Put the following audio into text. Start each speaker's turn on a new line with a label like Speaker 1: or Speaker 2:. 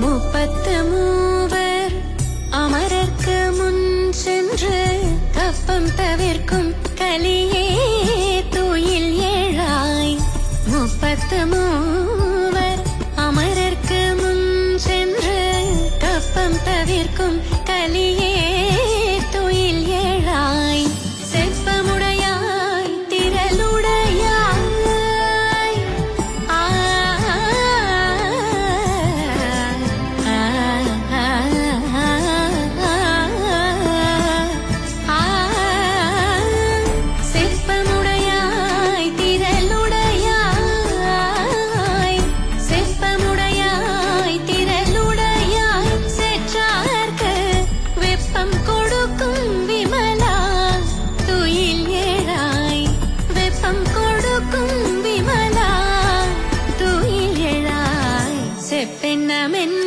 Speaker 1: முப்பத்து மூவர் அமரர்க்கு முன் சென்று கப்பம் தவிர்க்கும் கலியே துயில் ஏழாய். முப்பத்து மூவர் அமரர்க்கு முன் சென்று கப்பம் தவிர்க்கும் கலியே துயில் ஏழாய். செப்பமுடையாய் திரளுடையாய் செப்பமுடையாய் திரளுடையாய் செப்பமுடையாய் திரளுடையாய் செற்றார்க்கு வெப்பம் கொடுக்கும் விமலா துயில் ஏழாய். வெப்பம் கொடுக்கும் விமலா துயில் ஏழாய். செப்பென்னமென்